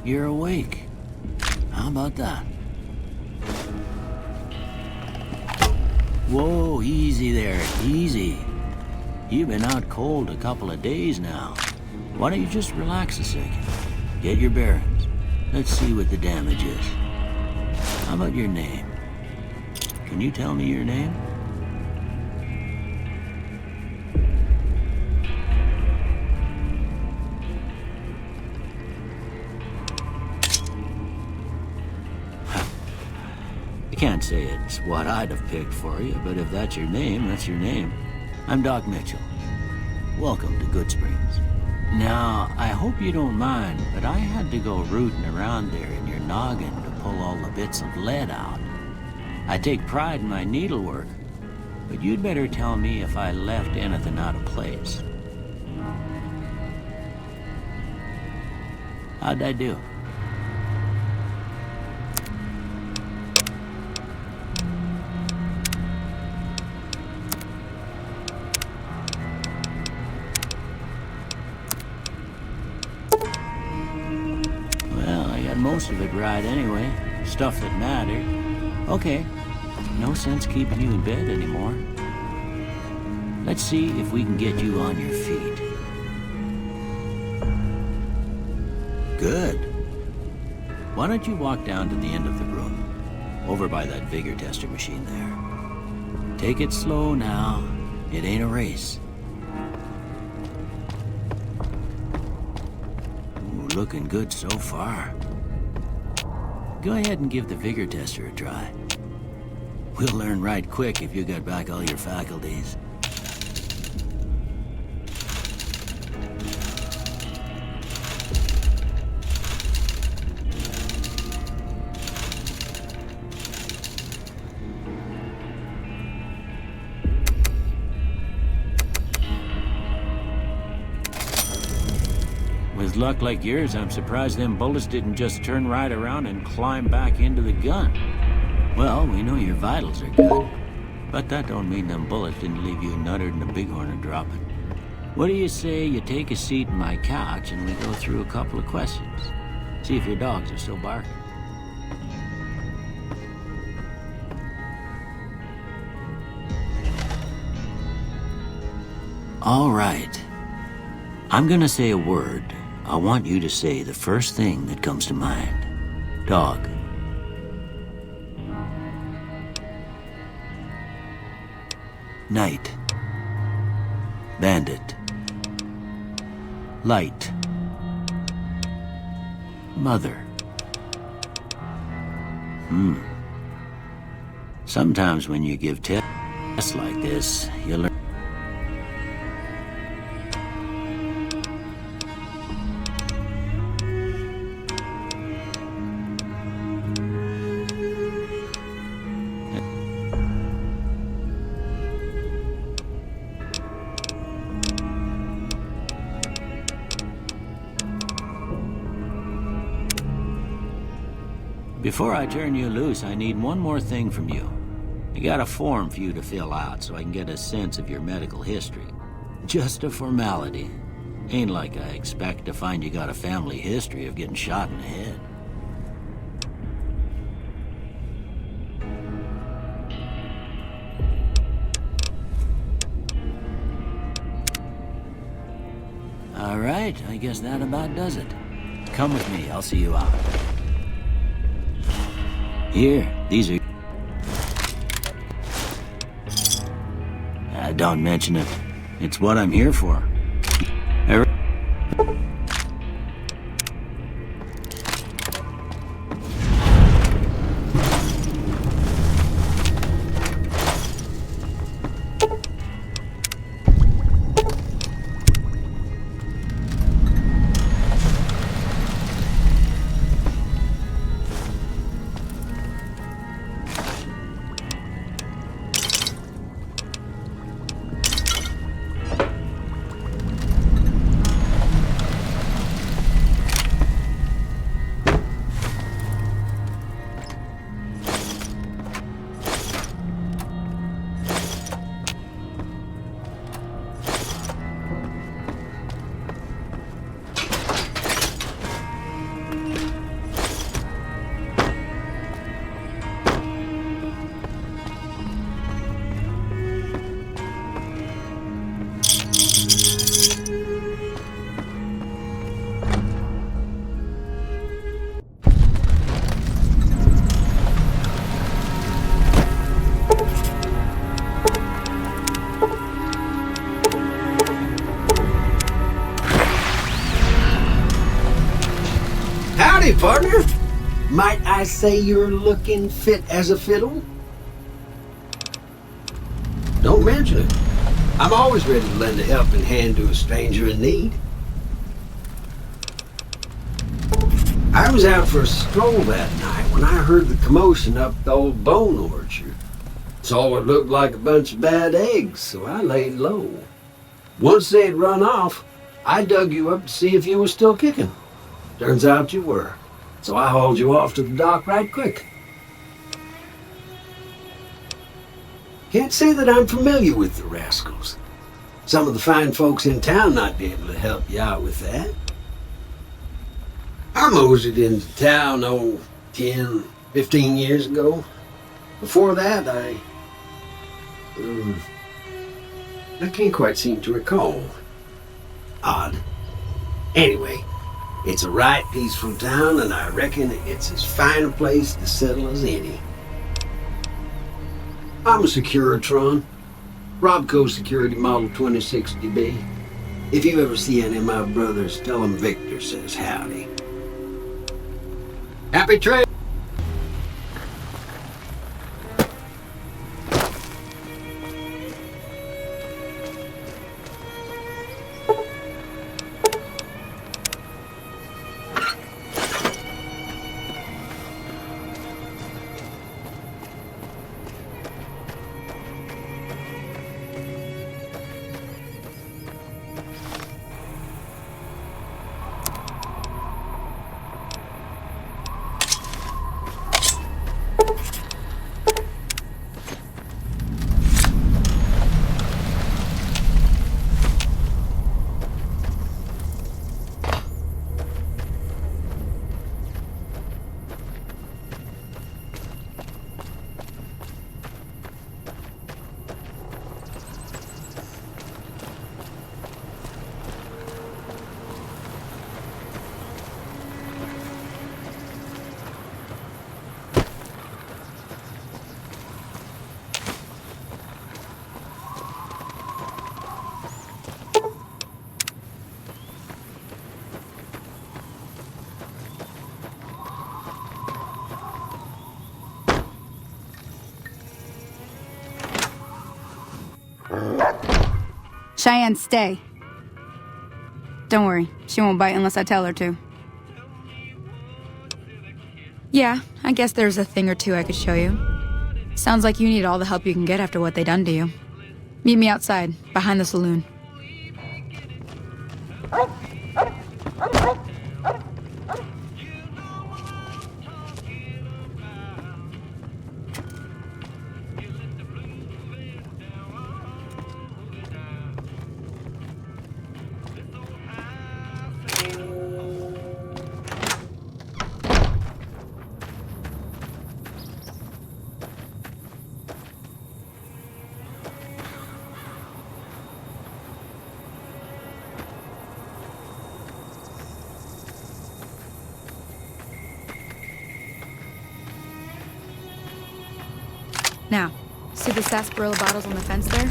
you're awake. How about that? Whoa, easy there, easy. You've been out cold a couple of days now. Why don't you just relax a second? Get your bearings. Let's see what the damage is. How about your name? Can you tell me your name? I can't say it's what I'd have picked for you, but if that's your name, that's your name. I'm Doc Mitchell. Welcome to Good Springs. Now, I hope you don't mind, but I had to go rooting around there in your noggin to pull all the bits of lead out. I take pride in my needlework, but you'd better tell me if I left anything out of place. How'd I do? Most of it right anyway. Stuff that mattered. Okay. No sense keeping you in bed anymore. Let's see if we can get you on your feet. Good. Why don't you walk down to the end of the room, over by that vigor tester machine there. Take it slow now. It ain't a race. Ooh, looking good so far. Go ahead and give the vigor tester a try. We'll learn right quick if you got back all your faculties. With luck like yours, I'm surprised them bullets didn't just turn right around and climb back into the gun. Well, we know your vitals are good, but that don't mean them bullets didn't leave you nuttered and a bighorn a dropping. What do you say you take a seat in my couch and we go through a couple of questions? See if your dogs are still barking. All right. I'm gonna say a word. I want you to say the first thing that comes to mind. Dog. Night. Bandit. Light. Mother. Sometimes when you give tests like this, you learn. Before I turn you loose, I need one more thing from you. I got a form for you to fill out so I can get a sense of your medical history. Just a formality. Ain't like I expect to find you got a family history of getting shot in the head. All right, I guess that about does it. Come with me, I'll see you out. Here, these are... don't mention it. It's what I'm here for. partner? Might I say you're looking fit as a fiddle? Don't mention it. I'm always ready to lend a helping hand to a stranger in need. I was out for a stroll that night when I heard the commotion up the old bone orchard. Saw what looked like a bunch of bad eggs, so I laid low. Once they had run off, I dug you up to see if you were still kicking. Turns out you were, so I hauled you off to the dock right quick. Can't say that I'm familiar with the rascals. Some of the fine folks in town might be able to help you out with that. I moseyed into town, 10, 15 years ago. Before that, I can't quite seem to recall. Odd. Anyway, it's a right peaceful town, and I reckon it's as fine a place to settle as any. I'm a Securitron. Robco Security Model 2060B. If you ever see any of my brothers, tell them Victor says howdy. Happy trail! Cheyenne, stay. Don't worry, she won't bite unless I tell her to. Yeah, I guess there's a thing or two I could show you. Sounds like you need all the help you can get after what they done to you. Meet me outside, behind the saloon. Now, see the sarsaparilla bottles on the fence there?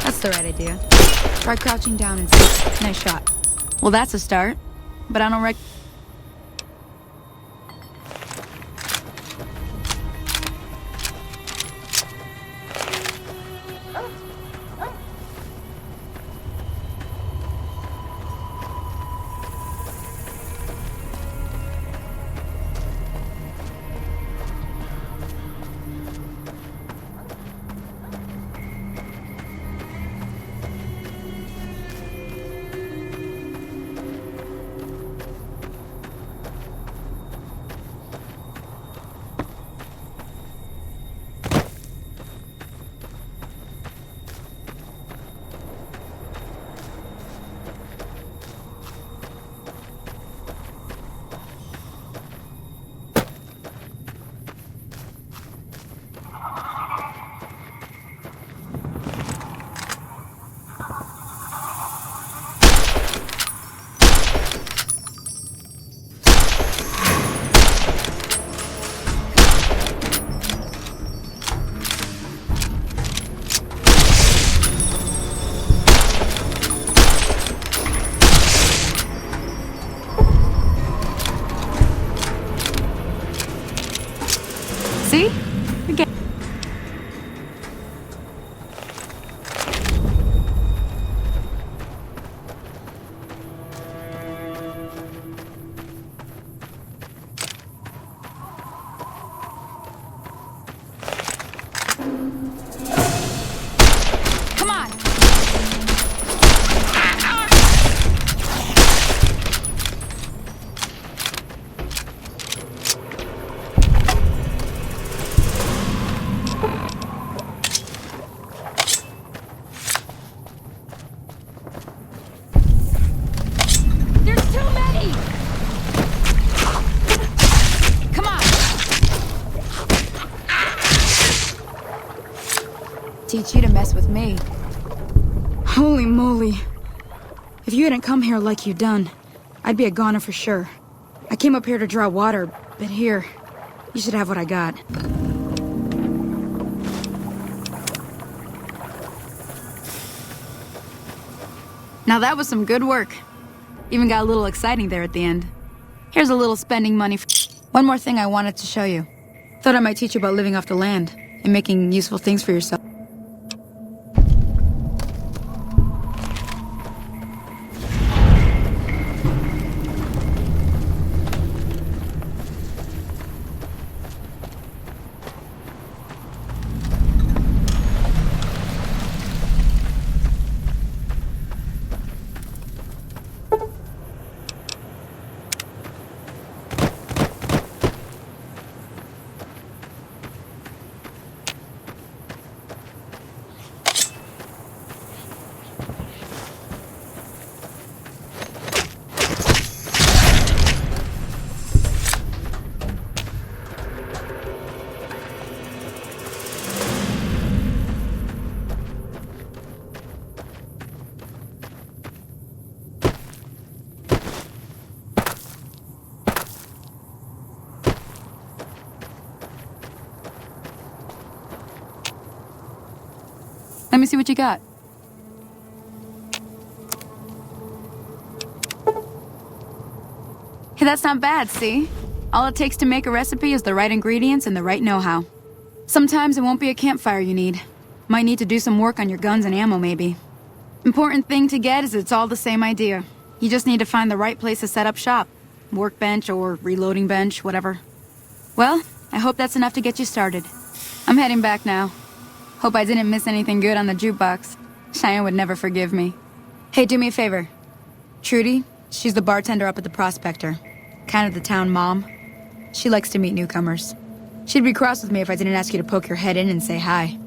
That's the right idea. Try crouching down and see. Nice shot. Well, that's a start. But I don't Teach you to mess with me. Holy moly. If you hadn't come here like you done, I'd be a goner for sure. I came up here to draw water, but here, you should have what I got. Now that was some good work. Even got a little exciting there at the end. Here's a little spending money for... One more thing I wanted to show you. Thought I might teach you about living off the land and making useful things for yourself. Let me see what you got. Hey, that's not bad, see? All it takes to make a recipe is the right ingredients and the right know-how. Sometimes it won't be a campfire you need. Might need to do some work on your guns and ammo, maybe. Important thing to get is it's all the same idea. You just need to find the right place to set up shop. Workbench or reloading bench, whatever. Well, I hope that's enough to get you started. I'm heading back now. Hope I didn't miss anything good on the jukebox. Cheyenne would never forgive me. Hey, do me a favor. Trudy, she's the bartender up at the Prospector. Kind of the town mom. She likes to meet newcomers. She'd be cross with me if I didn't ask you to poke your head in and say hi.